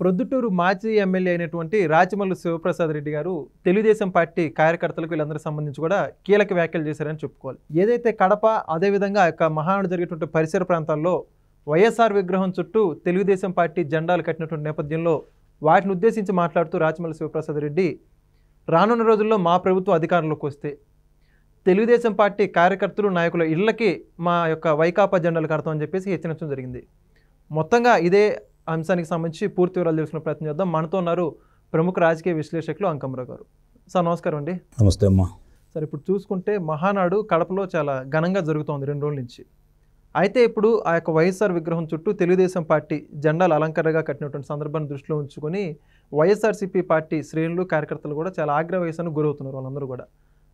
ప్రొద్దుటూరు మాజీ ఎమ్మెల్యే అయినటువంటి రాచమల్లు శివప్రసాద్ రెడ్డి గారు తెలుగుదేశం పార్టీ కార్యకర్తలకు వీళ్ళందరికీ సంబంధించి కూడా కీలక వ్యాఖ్యలు చేశారని చెప్పుకోవాలి. ఏదైతే కడప అదేవిధంగా ఆ యొక్క మహానాడు జరిగేటువంటి పరిసర ప్రాంతాల్లో వైఎస్ఆర్ విగ్రహం చుట్టూ తెలుగుదేశం పార్టీ జెండాలు కట్టినటువంటి నేపథ్యంలో వాటిని ఉద్దేశించి మాట్లాడుతూ రాచమల్లు శివప్రసాద్ రెడ్డి రానున్న రోజుల్లో మా ప్రభుత్వం అధికారంలోకి వస్తే తెలుగుదేశం పార్టీ కార్యకర్తలు నాయకుల ఇళ్లకి మా యొక్క వైకాపా జెండాలు కడతామని చెప్పేసి హెచ్చరించడం జరిగింది. మొత్తంగా ఇదే అంశానికి సంబంధించి పూర్తి వివరాలు తెలుసుకునే ప్రయత్నం చేద్దాం. మనతో ఉన్నారు ప్రముఖ రాజకీయ విశ్లేషకులు అంకమరావు గారు. సార్ నమస్కారం అండి. నమస్తే అమ్మా. సార్ ఇప్పుడు చూసుకుంటే మహానాడు కడపలో చాలా ఘనంగా జరుగుతోంది 2 రోజుల నుంచి. అయితే ఇప్పుడు ఆ యొక్క వైఎస్ఆర్ విగ్రహం చుట్టూ తెలుగుదేశం పార్టీ జెండాలు అలంకరణగా కట్టినటువంటి సందర్భాన్ని దృష్టిలో ఉంచుకొని వైఎస్ఆర్సీపీ పార్టీ శ్రేణులు కార్యకర్తలు కూడా చాలా ఆగ్రహవేశానికి గురవుతున్నారు. వాళ్ళందరూ కూడా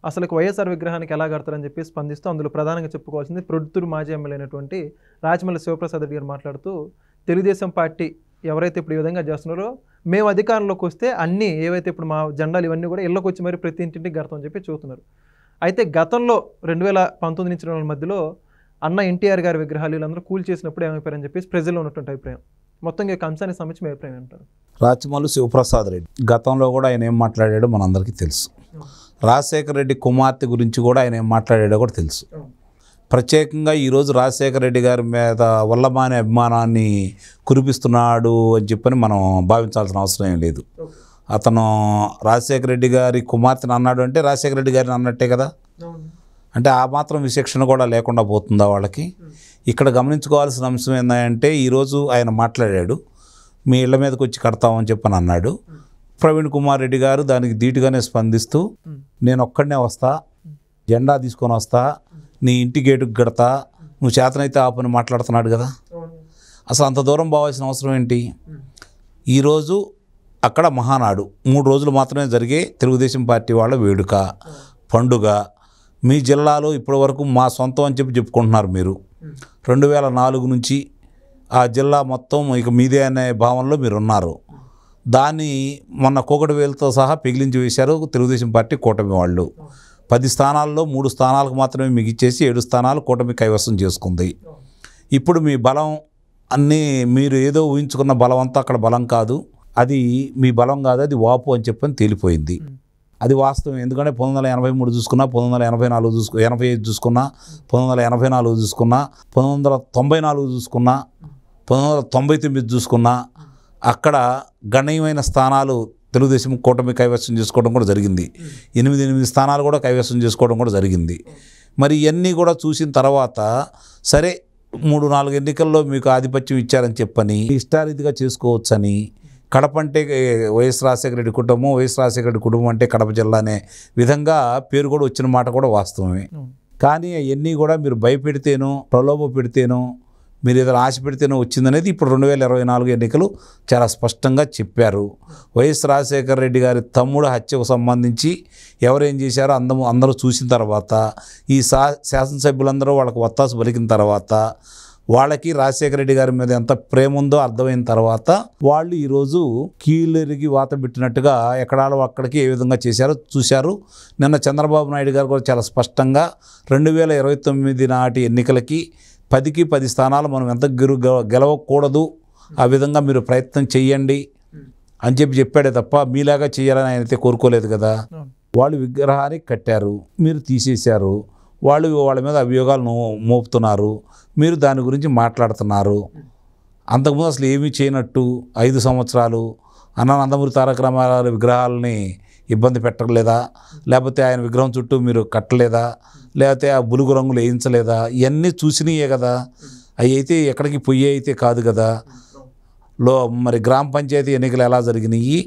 అసలు వైఎస్ఆర్ విగ్రహానికి ఎలా కడతారని చెప్పి స్పందిస్తూ అందులో ప్రధానంగా చెప్పుకోవాల్సింది ప్రొద్దుటూరు మాజీ ఎమ్మెల్యే అయినటువంటి రాచమల్లు శివప్రసాద్ రెడ్డి గారు మాట్లాడుతూ తెలుగుదేశం పార్టీ ఎవరైతే ఇప్పుడు ఈ విధంగా చేస్తున్నారో మేము అధికారంలోకి వస్తే అన్నీ ఏవైతే ఇప్పుడు మా జెండాలు ఇవన్నీ కూడా ఇళ్ళకి వచ్చి మరి ప్రతి ఇంటింటికి కడతామని చెప్పి చూస్తున్నారు. అయితే గతంలో 2019 నుంచి 2020 మధ్యలో అన్న ఎన్టీఆర్ గారి విగ్రహాలు వీళ్ళందరూ కూల్ చేసినప్పుడు ఏమైపోయారని చెప్పేసి ప్రజల్లో ఉన్నటువంటి అభిప్రాయం. మొత్తం ఈ అంశానికి సంబంధించి మీ అభిప్రాయం అంటారు? రాచమల్లు శివప్రసాద్ రెడ్డి గతంలో కూడా ఆయన ఏం మాట్లాడాడో మనందరికీ తెలుసు. రాజశేఖర రెడ్డి కుమార్తె గురించి కూడా ఆయన ఏం మాట్లాడాడో కూడా తెలుసు. ప్రత్యేకంగా ఈరోజు రాజశేఖర రెడ్డి గారి మీద వల్లమానే అభిమానాన్ని కురిపిస్తున్నాడు అని చెప్పని మనం భావించాల్సిన అవసరం ఏం లేదు. అతను రాజశేఖర రెడ్డి గారి కుమార్తెను అన్నాడు అంటే రాజశేఖర రెడ్డి గారిని అన్నట్టే కదా. అంటే ఆ మాత్రం విచక్షణ కూడా లేకుండా పోతుందా వాళ్ళకి? ఇక్కడ గమనించుకోవాల్సిన అంశం ఏంటంటే ఈరోజు ఆయన మాట్లాడాడు, మీ ఇళ్ల మీదకి వచ్చి కడతామని చెప్పని అన్నాడు. ప్రవీణ్ కుమార్ రెడ్డి గారు దానికి ధీటుగానే స్పందిస్తూ నేను ఒక్కడనే వస్తా, జెండా తీసుకొని వస్తా, నీ ఇంటి గేటుకు కడతా, నువ్వు చేతనైతే ఆ పని మాట్లాడుతున్నాడు కదా. అసలు అంత దూరం పోవాల్సిన అవసరం ఏంటి? ఈరోజు అక్కడ మహానాడు 3 రోజులు మాత్రమే జరిగే తెలుగుదేశం పార్టీ వాళ్ళ వేడుక పండుగ. మీ జిల్లాలో ఇప్పటివరకు మా సొంతం అని చెప్పి చెప్పుకుంటున్నారు మీరు. 2004 నుంచి ఆ జిల్లా మొత్తం ఇక మీదే అనే భావనలో మీరు ఉన్నారు. దాన్ని మొన్న కూకటివేలుతో సహా పెగిలించి వేశారు తెలుగుదేశం పార్టీ కూటమి వాళ్ళు. 10 స్థానాల్లో 3 స్థానాలకు మాత్రమే మిగిచ్చేసి 7 స్థానాలు కూటమి కైవసం చేసుకుంది. ఇప్పుడు మీ బలం అన్నీ మీరు ఏదో ఊహించుకున్న బలం అంతా అక్కడ బలం కాదు, అది మీ బలం కాదు, అది వాపు అని చెప్పని తేలిపోయింది. అది వాస్తవం. ఎందుకంటే 1983 చూసుకున్నా, 1984 85 చూసుకున్నా, 1984 చూసుకున్నా, 1994 చూసుకున్నా, 1999 చూసుకున్నా అక్కడ గణనీయమైన స్థానాలు తెలుగుదేశం కూటమి కైవసం చేసుకోవడం కూడా జరిగింది. 8 స్థానాలు కూడా కైవసం చేసుకోవడం కూడా జరిగింది. మరి ఇవన్నీ కూడా చూసిన తర్వాత సరే 3-4 ఎన్నికల్లో మీకు ఆధిపత్యం ఇచ్చారని చెప్పని ఇష్టారీతిగా చేసుకోవచ్చని, కడప అంటే వైఎస్ రాజశేఖర రెడ్డి కుటుంబం, వైఎస్ రాజశేఖర రెడ్డి కుటుంబం అంటే కడప జిల్లా అనే విధంగా పేరు కూడా వచ్చిన మాట కూడా వాస్తవమే. కానీ అవన్నీ కూడా మీరు భయపెడితేనో ప్రలోభ పెడితేనో మీరు ఏదైనా ఆశ పెడితేనో వచ్చిందనేది ఇప్పుడు 2024 ఎన్నికలు చాలా స్పష్టంగా చెప్పారు. వైఎస్ రాజశేఖర రెడ్డి గారి తమ్ముడు హత్యకు సంబంధించి ఎవరేం చేశారో అందరూ చూసిన తర్వాత, ఈ శాసనసభ్యులందరూ వాళ్ళకి వత్తాసు పలికిన తర్వాత, వాళ్ళకి రాజశేఖర రెడ్డి గారి మీద ఎంత ప్రేమ ఉందో అర్థమైన తర్వాత వాళ్ళు ఈరోజు కీళ్ళెరిగి వాత పెట్టినట్టుగా ఎక్కడాలో అక్కడికి ఏ విధంగా చేశారో చూశారు. నిన్న చంద్రబాబు నాయుడు గారు కూడా చాలా స్పష్టంగా 2029 నాటి ఎన్నికలకి 10కి 10 స్థానాలు మనం ఎంత గెలవకూడదు, ఆ విధంగా మీరు ప్రయత్నం చెయ్యండి అని చెప్పాడే తప్ప మీలాగా చేయాలని ఆయన అయితే కోరుకోలేదు కదా. వాళ్ళు విగ్రహాన్ని కట్టారు, మీరు తీసేశారు, వాళ్ళ మీద అభియోగాలు మోపుతున్నారు, మీరు దాని గురించి మాట్లాడుతున్నారు. అంతకుముందు అసలు ఏమీ చేయనట్టు 5 సంవత్సరాలు నందమూరి తారక రామారావు విగ్రహాలని ఇబ్బంది పెట్టలేదా, లేకపోతే ఆయన విగ్రహం చుట్టూ మీరు కట్టలేదా, లేకపోతే ఆ బులుగు రంగులు వేయించలేదా, ఇవన్నీ చూసినాయే కదా. అవి అయితే ఎక్కడికి పొయ్యి అయితే కాదు కదా. మరి గ్రామ పంచాయతీ ఎన్నికలు ఎలా జరిగినాయి,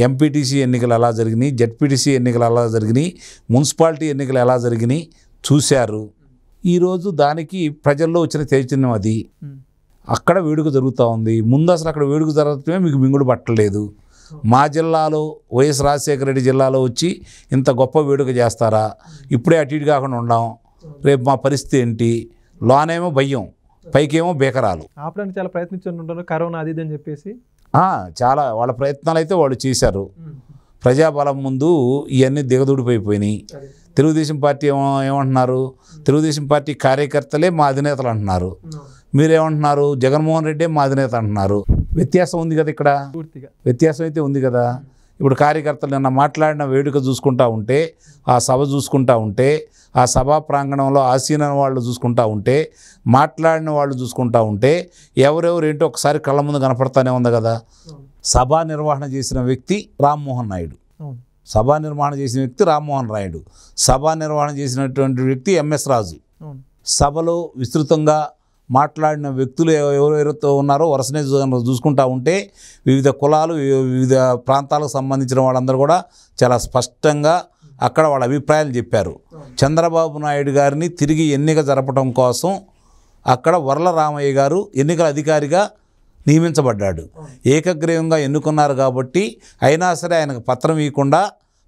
ఎంపీటీసీ ఎన్నికలు ఎలా జరిగినాయి, జెడ్పీటీసీ ఎన్నికలు ఎలా జరిగినాయి, మున్సిపాలిటీ ఎన్నికలు ఎలా జరిగినాయి చూశారు. ఈరోజు దానికి ప్రజల్లో వచ్చిన చైతన్యం అది. అక్కడ వేడుక జరుగుతూ ఉంది. ముందు అసలు అక్కడ వేడుక జరగటమే మీకు మింగుడు పట్టలేదు. మా జిల్లాలో వైఎస్ రాజశేఖర రెడ్డి జిల్లాలో వచ్చి ఇంత గొప్ప వేడుక చేస్తారా? ఇప్పుడే అటు ఇటు కాకుండా ఉండాం, రేపు మా పరిస్థితి ఏంటి? లోనేమో భయం, పైకేమో బేకరాలు. ఆపడానికి చాలా ప్రయత్నించుంటారు కరోనా అది అని చెప్పేసి. చాలా వాళ్ళ ప్రయత్నాలు అయితే వాళ్ళు చేశారు. ప్రజాబలం ముందు ఇవన్నీ దిగదుడిపోయిపోయినాయి. తెలుగుదేశం పార్టీ ఏమంటున్నారు? తెలుగుదేశం పార్టీ కార్యకర్తలే మా అధినేతలు అంటున్నారు. మీరేమంటున్నారు? జగన్మోహన్ రెడ్డి మా అధినేత అంటున్నారు. వ్యత్యాసం ఉంది కదా ఇక్కడ, పూర్తిగా వ్యత్యాసం అయితే ఉంది కదా. ఇప్పుడు కార్యకర్తలు నిన్న మాట్లాడిన వేడుక చూసుకుంటా ఉంటే, ఆ సభ చూసుకుంటా ఉంటే, ఆ సభా ప్రాంగణంలో ఆసీన వాళ్ళు చూసుకుంటా ఉంటే, మాట్లాడిన వాళ్ళు చూసుకుంటా ఉంటే ఎవరెవరు ఏంటో ఒకసారి కళ్ళ ముందు కనపడతానే ఉంది కదా. సభా నిర్వహణ చేసిన వ్యక్తి రామ్మోహన్ నాయుడు, సభా నిర్వహణ చేసిన వ్యక్తి రామ్మోహన్ నాయుడు, సభా నిర్వహణ చేసినటువంటి వ్యక్తి ఎంఎస్ రాజు. సభలో విస్తృతంగా మాట్లాడిన వ్యక్తులు ఎవరెవరితో ఉన్నారో వరుసనే చూసుకుంటా ఉంటే వివిధ కులాలు, వివిధ ప్రాంతాలకు సంబంధించిన వాళ్ళందరూ కూడా చాలా స్పష్టంగా అక్కడ వాళ్ళ అభిప్రాయాలు చెప్పారు. చంద్రబాబు నాయుడు గారిని తిరిగి ఎన్నిక జరపడం కోసం అక్కడ వర్ల రామయ్య గారు ఎన్నికల అధికారిగా నియమించబడ్డాడు. ఏకగ్రీవంగా ఎన్నుకున్నారు కాబట్టి అయినా సరే ఆయనకు పత్రం ఇవ్వకుండా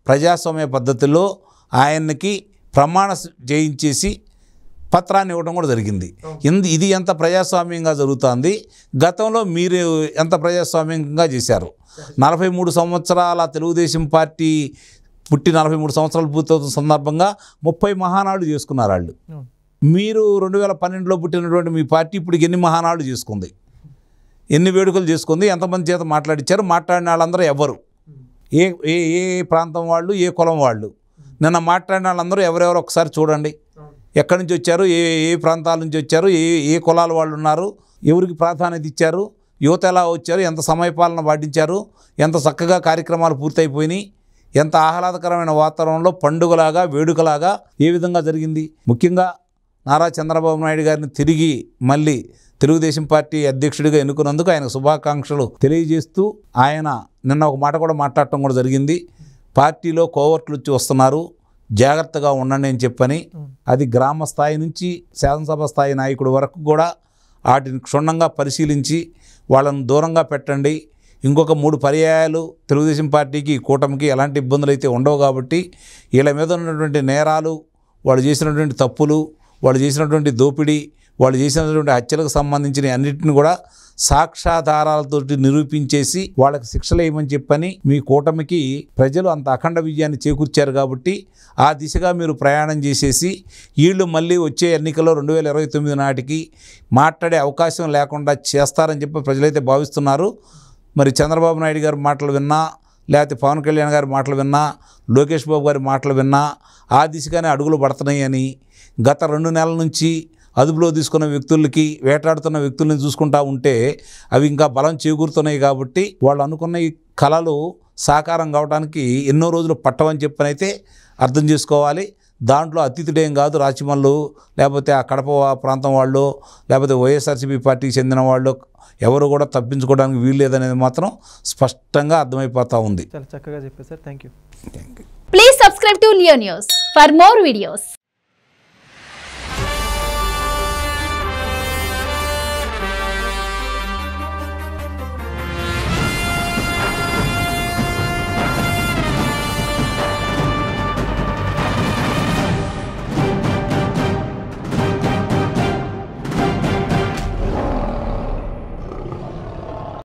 ప్రజాస్వామ్య పద్ధతిలో ఆయనకి ప్రమాణ చేయించేసి పత్రాన్ని ఇవ్వడం కూడా జరిగింది. ఇది ఎంత ప్రజాస్వామ్యంగా జరుగుతుంది. గతంలో మీరు ఎంత ప్రజాస్వామ్యంగా చేశారు. 43 సంవత్సరాల తెలుగుదేశం పార్టీ పుట్టి 43 సంవత్సరాలు పూర్తవుతున్న సందర్భంగా 30 మహానాడు చేసుకున్నారు వాళ్ళు. మీరు 2012లో పుట్టినటువంటి మీ పార్టీ ఇప్పుడు ఎన్ని మహానాడు చేసుకుంది, ఎన్ని వేడుకలు చేసుకుంది, ఎంతమంది చేత మాట్లాడించారు, మాట్లాడిన వాళ్ళందరూ ఎవరు, ఏ ఏ ఏ ప్రాంతం వాళ్ళు, ఏ కులం వాళ్ళు, నిన్న మాట్లాడిన వాళ్ళందరూ ఎవరెవరు ఒకసారి చూడండి. ఎక్కడి నుంచి వచ్చారు, ఏ ఏ ప్రాంతాల నుంచి వచ్చారు, ఏ ఏ కులాల వాళ్ళు ఉన్నారు, ఎవరికి ప్రాధాన్యత ఇచ్చారు, యువత ఎలా వచ్చారు, ఎంత సమయపాలన పాటించారు, ఎంత చక్కగా కార్యక్రమాలు పూర్తయిపోయినాయి, ఎంత ఆహ్లాదకరమైన వాతావరణంలో పండుగలాగా వేడుకలాగా ఏ విధంగా జరిగింది. ముఖ్యంగా నారా చంద్రబాబు నాయుడు గారిని తిరిగి మళ్ళీ తెలుగుదేశం పార్టీ అధ్యక్షుడిగా ఎన్నుకున్నందుకు ఆయనకు శుభాకాంక్షలు తెలియజేస్తూ ఆయన నిన్న ఒక మాట కూడా మాట్లాడటం కూడా జరిగింది. పార్టీలో కోవర్ట్లు వచ్చి వస్తున్నారు, జాగ్రత్తగా ఉండండి అని చెప్పని. అది గ్రామ స్థాయి నుంచి శాసనసభ స్థాయి నాయకుడి వరకు కూడా వాటిని క్షుణ్ణంగా పరిశీలించి వాళ్ళను దూరంగా పెట్టండి. ఇంకొక 3 పర్యాయాలు తెలుగుదేశం పార్టీకి, కూటమికి ఎలాంటి ఇబ్బందులు అయితే ఉండవు కాబట్టి వీళ్ళ మీద ఉన్నటువంటి నేరాలు, వాళ్ళు చేసినటువంటి తప్పులు, వాళ్ళు చేసినటువంటి దోపిడీ, వాళ్ళు చేసినటువంటి హత్యలకు సంబంధించిన అన్నింటిని కూడా సాక్ష్యాధారాలతో నిరూపించేసి వాళ్ళకి శిక్షలు వేయమని చెప్పని మీ కూటమికి ప్రజలు అంత అఖండ విజయాన్ని చేకూర్చారు కాబట్టి ఆ దిశగా మీరు ప్రయాణం చేసేసి వీళ్ళు మళ్ళీ వచ్చే ఎన్నికల్లో 2029 నాటికి మాట్లాడే అవకాశం లేకుండా చేస్తారని చెప్పి ప్రజలైతే భావిస్తున్నారు. మరి చంద్రబాబు నాయుడు గారి మాటలు విన్నా, లేకపోతే పవన్ కళ్యాణ్ గారి మాటలు విన్నా, లోకేష్ బాబు గారి మాటలు విన్నా ఆ దిశగానే అడుగులు పడుతున్నాయి అని గత 2 నెలల నుంచి అదుపులో తీసుకున్న వ్యక్తులకి, వేటాడుతున్న వ్యక్తుల్ని చూసుకుంటా ఉంటే అవి ఇంకా బలం చేకూరుతున్నాయి కాబట్టి వాళ్ళు అనుకున్న ఈ కళలు సాకారం కావడానికి ఎన్నో రోజులు పట్టవని చెప్పనైతే అర్థం చేసుకోవాలి. దాంట్లో అతిథుడేం కాదు, రాచమల్లు లేకపోతే ఆ కడప ప్రాంతం వాళ్ళు లేకపోతే వైఎస్ఆర్సీపీ పార్టీకి చెందిన వాళ్ళు ఎవరు కూడా తప్పించుకోవడానికి వీలు లేదనేది మాత్రం స్పష్టంగా అర్థమైపోతూ ఉంది. చాలా చక్కగా చెప్పారు sir. Thank you. Please subscribe to Leo news for more videos.